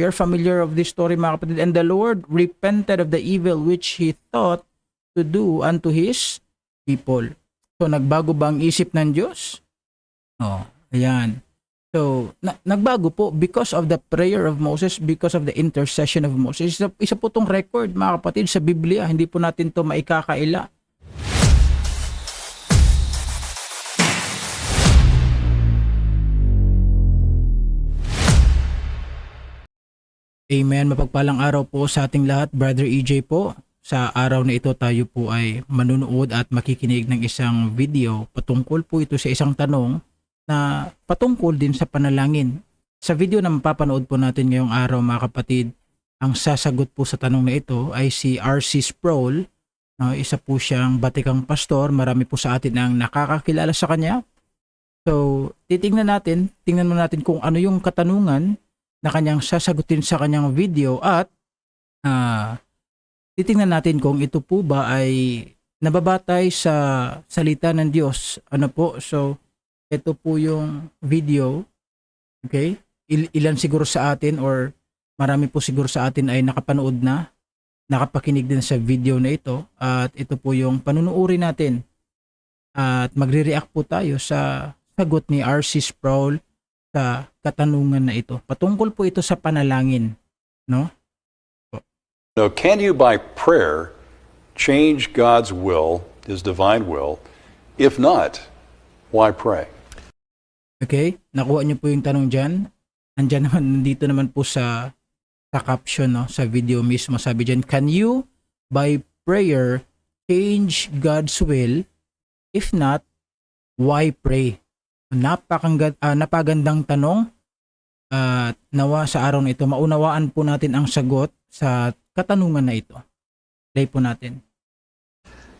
We are familiar of this story, mga kapatid. And the Lord repented of the evil which he thought to do unto his people. So, nagbago ba ang isip ng Diyos? Oh, ayan. So, nagbago po because of the prayer of Moses, because of the intercession of Moses. Isa po itong record, mga kapatid, sa Biblia. Hindi po natin ito maikakaila. Amen. Mapagpalang araw po sa ating lahat. Brother EJ po. Sa araw na ito tayo po ay manunood at makikinig ng isang video. Patungkol po ito sa isang tanong na patungkol din sa panalangin. Sa video na mapapanood po natin ngayong araw, mga kapatid, ang sasagot po sa tanong na ito ay si R.C. Sproul. Isa po siyang batikang pastor. Marami po sa atin ang nakakakilala sa kanya. So, tingnan mo natin kung ano yung katanungan na kanyang sasagutin sa kanyang video at titingnan natin kung ito po ba ay nababatay sa salita ng Diyos. Ano po? So, ito po yung video. Okay? Ilan siguro sa atin or marami po siguro sa atin ay nakapanood na, nakapakinig din sa video na ito. At ito po yung panunuuri natin. At magre-react po tayo sa sagot ni R.C. Sproul sa katanungan na ito. Patungkol po ito sa panalangin, no? So, can you by prayer change God's will, His divine will? If not, why pray? Okay, nakuha niyo po yung tanong dyan. Nandyan naman, nandito naman po sa caption, no? Sa video mismo, sabi dyan, can you by prayer change God's will? If not, why pray? Napagandang tanong at nawa sa araw na ito maunawaan po natin ang sagot sa katanungan na ito. Play po natin.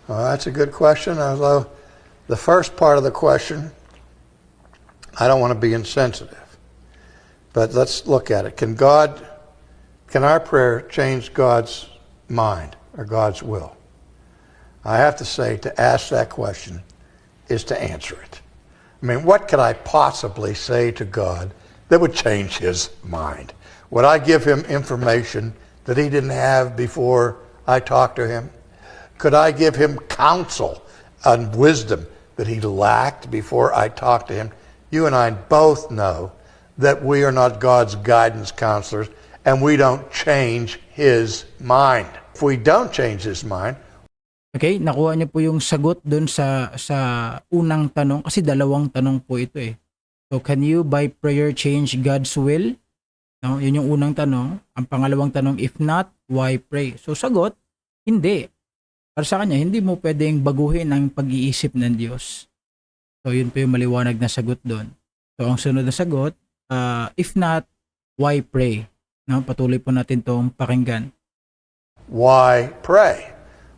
That's a good question. Although the first part of the question, I don't want to be insensitive, but let's look at it. Can our prayer change God's mind or God's will? I have to say, to ask that question is to answer it. I mean, what could I possibly say to God that would change his mind? Would I give him information that he didn't have before I talked to him? Could I give him counsel and wisdom that he lacked before I talked to him? You and I both know that we are not God's guidance counselors and we don't change his mind. If we don't change his mind, okay, nakuha niyo po yung sagot doon sa unang tanong kasi dalawang tanong po ito eh. So, can you by prayer change God's will? No, yun yung unang tanong. Ang pangalawang tanong, if not, why pray? So, sagot, hindi. Para sa kanya, hindi mo pwedeng baguhin ang pag-iisip ng Diyos. So, yun po yung maliwanag na sagot doon. So, ang sunod na sagot, if not, why pray? No, patuloy po natin itong pakinggan. why pray?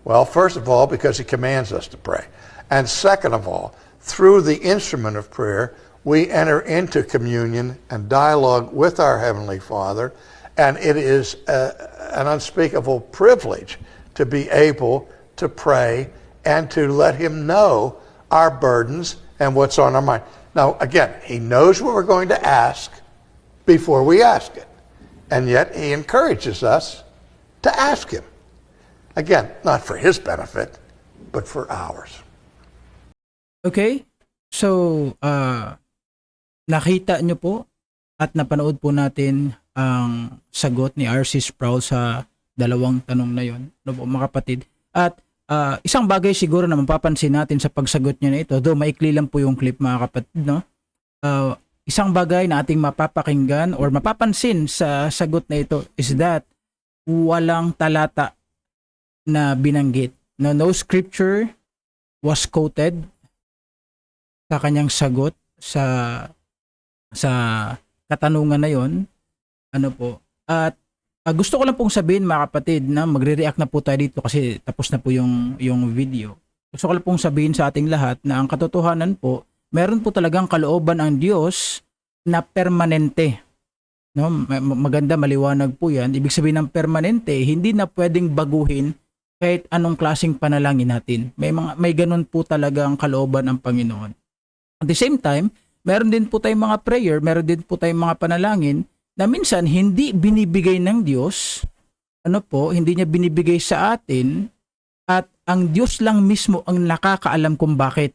Well, first of all, because he commands us to pray. And second of all, through the instrument of prayer, we enter into communion and dialogue with our Heavenly Father, and it is an unspeakable privilege to be able to pray and to let him know our burdens and what's on our mind. Now, again, he knows what we're going to ask before we ask it, and yet he encourages us to ask him. Again, not for his benefit, but for ours. Okay? So, nakita nyo po at napanood po natin ang sagot ni R.C. Sproul sa dalawang tanong na yon, no po, mga kapatid. At isang bagay siguro na mapapansin natin sa pagsagot niya na ito, though maikli lang po yung clip, mga kapatid, no? Isang bagay na ating mapapakinggan or mapapansin sa sagot na ito is that walang talata na binanggit. No scripture was quoted sa kanyang sagot sa katanungan na yon. Ano po? At gusto ko lang pong sabihin, mga kapatid, na magre-react na po tayo dito kasi tapos na po yung video. Gusto ko lang pong sabihin sa ating lahat na ang katotohanan po, meron po talagang kalooban ang Diyos na permanente. No? Maganda, maliwanag po yan. Ibig sabihin ng permanente, hindi na pwedeng baguhin kahit anong klaseng panalangin natin. May ganun po talagang kalooban ang Panginoon. At the same time, meron din po tayong mga prayer, meron din po tayong mga panalangin na minsan hindi binibigay ng Diyos, hindi niya binibigay sa atin, at ang Diyos lang mismo ang nakakaalam kung bakit.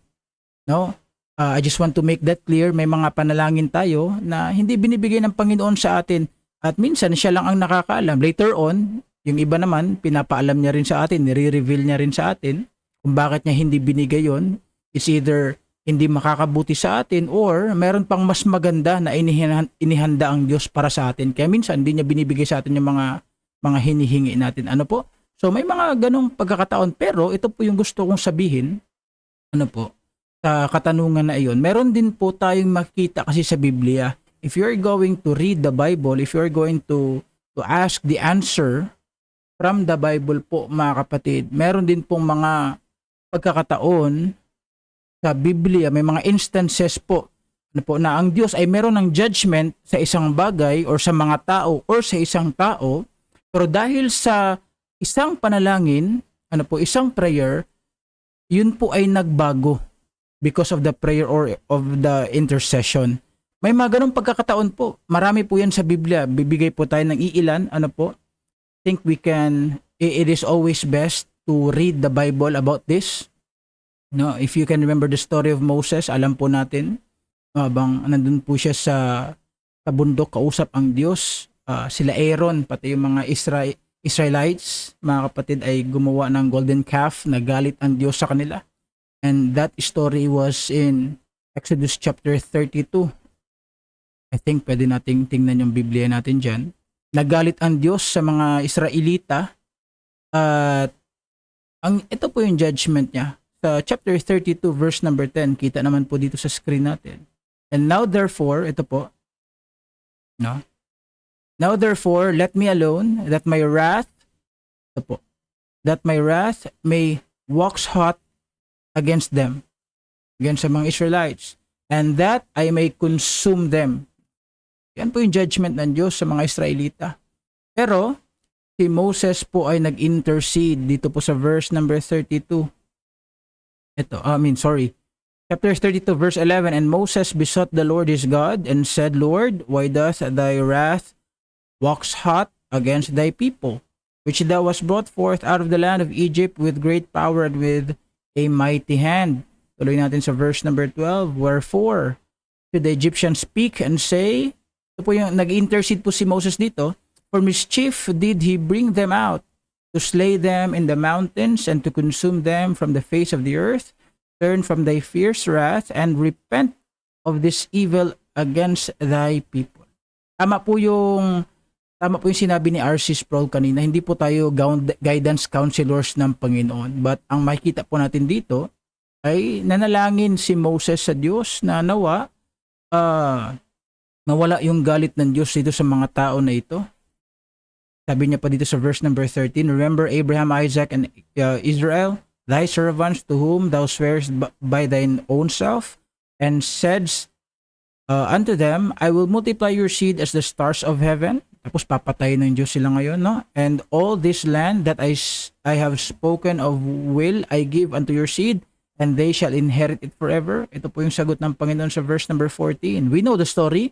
No? I just want to make that clear. May mga panalangin tayo na hindi binibigay ng Panginoon sa atin at minsan siya lang ang nakakaalam. Later on, yung iba naman, pinapaalam niya rin sa atin, nire-reveal niya rin sa atin kung bakit niya hindi binigay yon. It's either hindi makakabuti sa atin or meron pang mas maganda na inihanda ang Diyos para sa atin. Kaya minsan hindi niya binibigay sa atin yung mga hinihingi natin. So may mga ganong pagkakataon, pero ito po yung gusto kong sabihin, sa katanungan na iyon. Meron din po tayong makita kasi sa Biblia. If you're going to read the Bible, if you're going to ask the answer from the Bible po, mga kapatid, meron din pong mga pagkakataon sa Biblia, may mga instances po, na ang Diyos ay meron ng judgment sa isang bagay or sa mga tao or sa isang tao, pero dahil sa isang panalangin, isang prayer, yun po ay nagbago because of the prayer or of the intercession. May mga ganong pagkakataon po. Marami po yan sa Biblia. Bibigay po tayo ng iilan. Think it is always best to read the Bible about this. No, if you can remember the story of Moses, alam po natin, habang nandun po siya sa bundok, kausap ang Diyos, sila Aaron, pati yung mga Israelites, mga kapatid, ay gumawa ng golden calf, nagalit ang Diyos sa kanila. And that story was in Exodus chapter 32. I think pwede nating tingnan yung Biblia natin dyan. Nagalit ang Diyos sa mga Israelita at ito po yung judgment niya. Sa chapter 32 verse number 10, kita naman po dito sa screen natin. And now therefore, ito po, no? Now therefore, let me alone, that my wrath may wax hot against them, against sa mga Israelites, and that I may consume them. Yan po yung judgment ng Diyos sa mga Israelita. Pero, si Moses po ay nag-intercede dito po sa verse number 32. Chapter 32 verse 11, and Moses besought the Lord his God and said, Lord, why doth thy wrath wax hot against thy people, which thou hast brought forth out of the land of Egypt with great power and with a mighty hand. Tuloy natin sa verse number 12. Wherefore, should the Egyptians speak and say, ito po yung nag-intercede po si Moses dito, for mischief did he bring them out, to slay them in the mountains and to consume them from the face of the earth. Turn from thy fierce wrath and repent of this evil against thy people. Tama po yung sinabi ni R.C. Sproul kanina, hindi po tayo guidance counselors ng Panginoon. But ang makikita po natin dito ay nanalangin si Moses sa Diyos na nawala yung galit ng Diyos dito sa mga tao na ito. Sabi niya pa dito sa verse number 13, remember Abraham, Isaac, and Israel, thy servants to whom thou swearest by thine own self, and saidst unto them, I will multiply your seed as the stars of heaven. Tapos papatayin ng Diyos sila ngayon, no? And all this land that I have spoken of will I give unto your seed, and they shall inherit it forever. Ito po yung sagot ng Panginoon sa verse number 14. We know the story.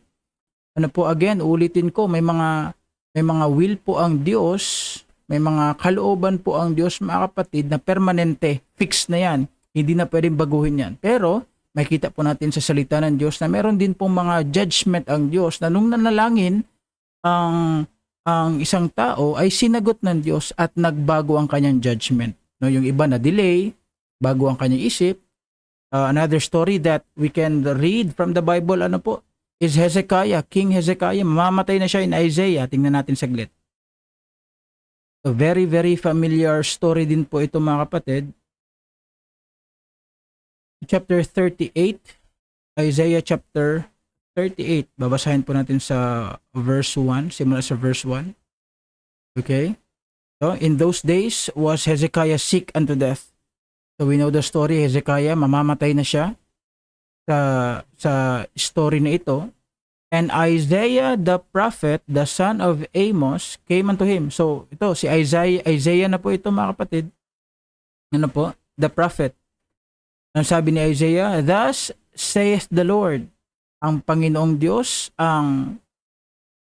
Again, ulitin ko, may mga will po ang Diyos, may mga kalooban po ang Diyos, mga kapatid, na permanente, fixed na yan. Hindi na pwedeng baguhin yan. Pero, makita po natin sa salita ng Diyos na meron din pong mga judgment ang Diyos na nung nanalangin, ang isang tao ay sinagot ng Diyos at nagbago ang kanyang judgment. No, yung iba na delay, bago ang kanyang isip. Another story that we can read from the Bible, is Hezekiah, King Hezekiah. Mamamatay na siya in Isaiah. Tingnan natin saglit. A very, very familiar story din po ito, mga kapatid. Chapter 38, Isaiah chapter 38. Babasahin po natin sa verse 1, simula sa verse 1. Okay? So, in those days was Hezekiah sick unto death. So, we know the story. Hezekiah, mamamatay na siya sa story na ito. And Isaiah the prophet, the son of Amos, came unto him. So, ito, si Isaiah na po ito, mga kapatid. The prophet. Ang sabi ni Isaiah, thus saith the Lord, ang Panginoong Diyos ang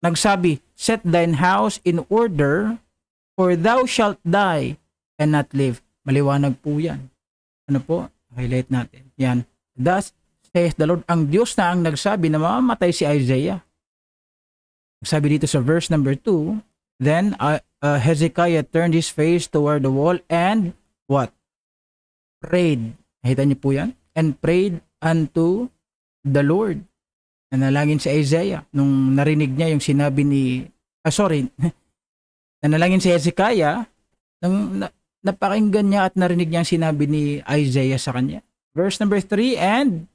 nagsabi, set thine house in order, for thou shalt die and not live. Maliwanag po yan. Ano po? Highlight natin. Yan. Thus saith the Lord. Ang Diyos na ang nagsabi na mamamatay si Isaiah. Sabi dito sa verse number 2, then Hezekiah turned his face toward the wall and what? Prayed. Nakita niyo po yan? And prayed unto the Lord. Nanalangin si Isaiah nung narinig niya yung sinabi ni nanalangin si Hezekiah nung napakinggan niya at narinig niya ang sinabi ni Isaiah sa kanya. Verse number 3, and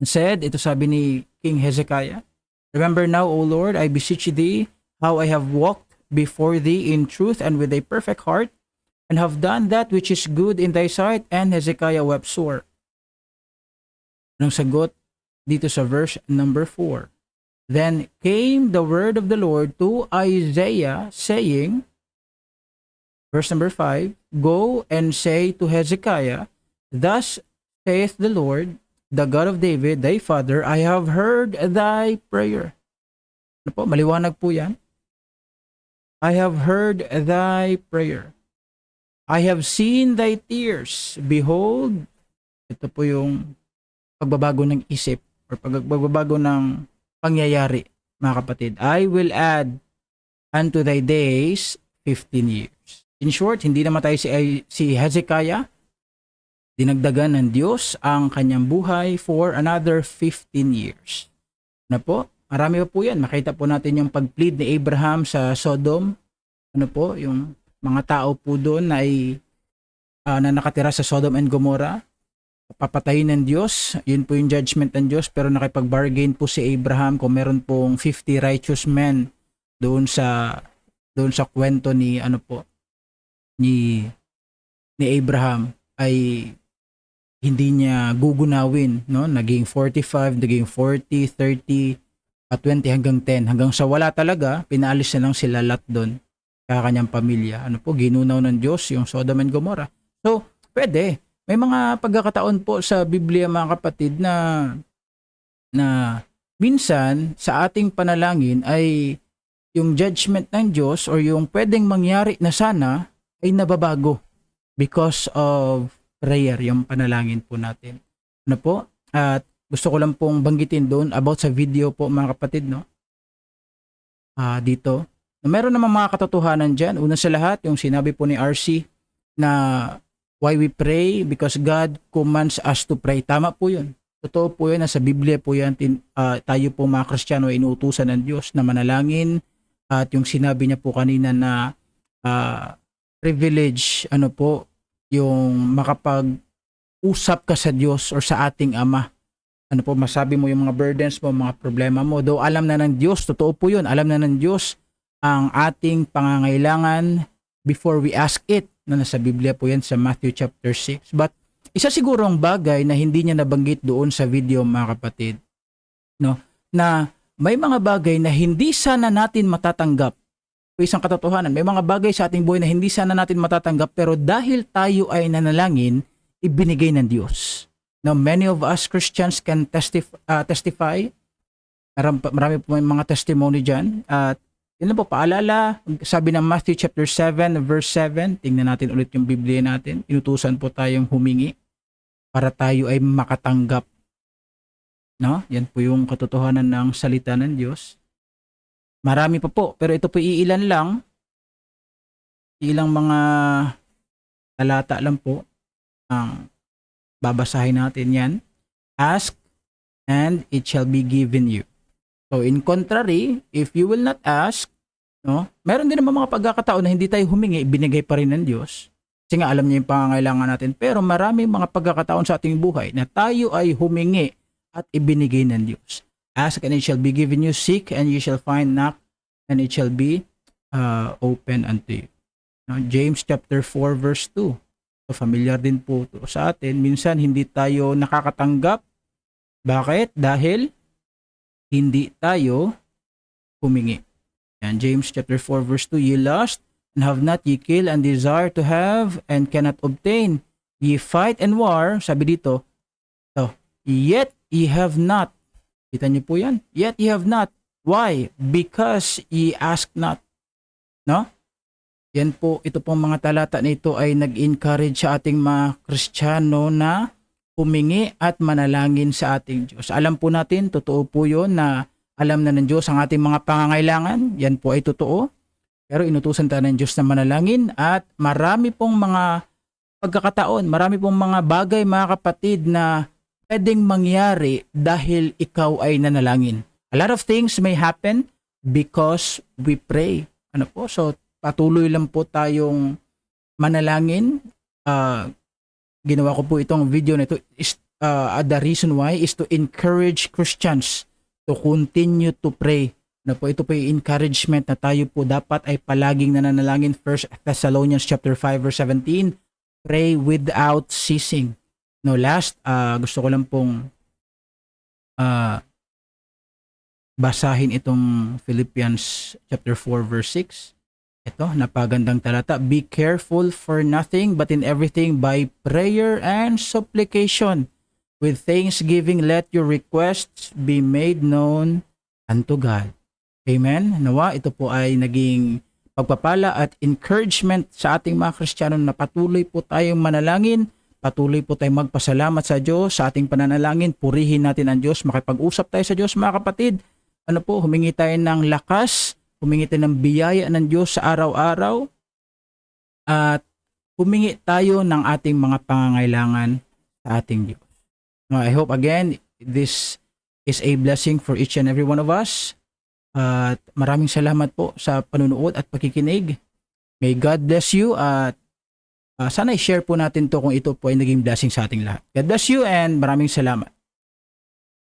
said, ito sabi ni King Hezekiah, remember now, O Lord, I beseech thee, how I have walked before thee in truth and with a perfect heart, and have done that which is good in thy sight. And Hezekiah wept sore. Anong sagot dito sa verse number 4? Then came the word of the Lord to Isaiah, saying, verse number 5, go and say to Hezekiah, thus saith the Lord, the God of David, thy father, I have heard thy prayer. Ano po? Maliwanag po yan. I have heard thy prayer. I have seen thy tears. Behold, ito po yung pagbabago ng isip or pagbabago ng pangyayari, mga kapatid. I will add unto thy days 15 years. In short, hindi namatay si Hezekiah. Dinagdagan ng Diyos ang kanyang buhay for another 15 years. Ano po? Marami pa po yan. Makita po natin yung pag-plead ni Abraham sa Sodom. Ano po? Yung mga tao po doon ay na nakatira sa Sodom and Gomorrah. Papatayin ng Diyos. Yun po yung judgment ng Diyos. Pero nakipag-bargain po si Abraham kung meron pong 50 righteous men doon sa kwento ni ni Abraham ay hindi niya gugunawin, no? Naging 45, naging 40, 30, at 20 hanggang 10. Hanggang sa wala talaga, pinaalis na lang sila lahat doon sa kanyang pamilya. Ano po, ginunaw ng Diyos yung Sodom and Gomorrah. So, pwede. May mga pagkakataon po sa Biblia, mga kapatid, na minsan sa ating panalangin ay yung judgment ng Diyos or yung pwedeng mangyari na sana ay nababago because of prayer, yung panalangin po natin. Ano po? At gusto ko lang pong banggitin doon about sa video po, mga kapatid, no? Dito. Meron namang mga katotohanan dyan. Una sa lahat, yung sinabi po ni RC na why we pray, because God commands us to pray. Tama po yun. Totoo po yun. Nasa Biblia po yan. Tayo po mga Kristiyano ay inuutusan ng Diyos na manalangin. At yung sinabi niya po kanina na privilege, ano po, yung makapag-usap ka sa Diyos or sa ating Ama. Ano po, masabi mo yung mga burdens mo, mga problema mo. Though alam na ng Diyos, totoo po yun, alam na ng Diyos ang ating pangangailangan before we ask it. Na nasa Biblia po yan sa Matthew chapter 6. But isa sigurong bagay na hindi niya nabanggit doon sa video, mga kapatid, no, na may mga bagay na hindi sana natin matatanggap. Isang katotohanan, may mga bagay sa ating buhay na hindi sana natin matatanggap, pero dahil tayo ay nanalangin, ibinigay ng Diyos. Now, many of us Christians can testify. Marami po may mga testimony dyan. At yun lang po, paalala, sabi ng Matthew chapter 7, verse 7, tingnan natin ulit yung Biblia natin. Inutusan po tayong humingi para tayo ay makatanggap. No? Yan po yung katotohanan ng salita ng Diyos. Marami pa po, pero ito po iilan lang. Ilang mga talata lang po ang babasahin natin yan. Ask and it shall be given you. So in contrary, if you will not ask, no, meron din naman mga pagkakataon na hindi tayo humingi, binigay pa rin ng Diyos. Kasi nga alam niya yung pangangailangan natin. Pero maraming mga pagkakataon sa ating buhay na tayo ay humingi at ibinigay ng Diyos. Ask and it shall be given you. Seek and you shall find. Knock and it shall be open unto you. Now, James chapter 4 verse 2. So familiar din po to sa atin. Minsan hindi tayo nakakatanggap. Bakit? Dahil hindi tayo humingi. And James chapter 4 verse 2. Ye lust and have not, ye kill and desire to have and cannot obtain. Ye fight and war. Sabi dito. So, yet ye have not. Kita niyo po yan. Yet ye have not, Why? Because ye ask not. No? Yan po, ito pong mga talata na ito ay nag-encourage sa ating mga Kristiyano na humingi at manalangin sa ating Diyos. Alam po natin, totoo po yun na alam na ng Diyos ang ating mga pangangailangan. Yan po ay totoo. Pero inutusan tayo ng Diyos na manalangin at marami pong mga pagkakataon, marami pong mga bagay, mga kapatid, na pwedeng mangyari dahil ikaw ay nanalangin. A lot of things may happen because we pray. Ano po? So, patuloy lang po tayong manalangin. Ginawa ko po itong video na ito. The reason why is to encourage Christians to continue to pray. Ano po, ito po yung encouragement na tayo po dapat ay palaging nananalangin. 1 Thessalonians chapter 5 verse 17, pray without ceasing. No, last, gusto ko lang pong basahin itong Philippians chapter 4 verse 6. Ito, napagandang talata. Be careful for nothing, but in everything by prayer and supplication. With thanksgiving, let your requests be made known unto God. Amen. Nawa, ito po ay naging pagpapala at encouragement sa ating mga Kristiyano na patuloy po tayong manalangin, patuloy po tayong magpasalamat sa Diyos sa ating pananalangin, purihin natin ang Diyos, makipag-usap tayo sa Diyos, mga kapatid. Ano po, humingi tayo ng lakas, humingi tayo ng biyaya ng Diyos sa araw-araw, at humingi tayo ng ating mga pangangailangan sa ating Diyos. I hope again, this is a blessing for each and every one of us. At maraming salamat po sa panunood at pakikinig. May God bless you at sana i-share po natin to kung ito po ay naging blessing sa ating lahat. God bless you and maraming salamat.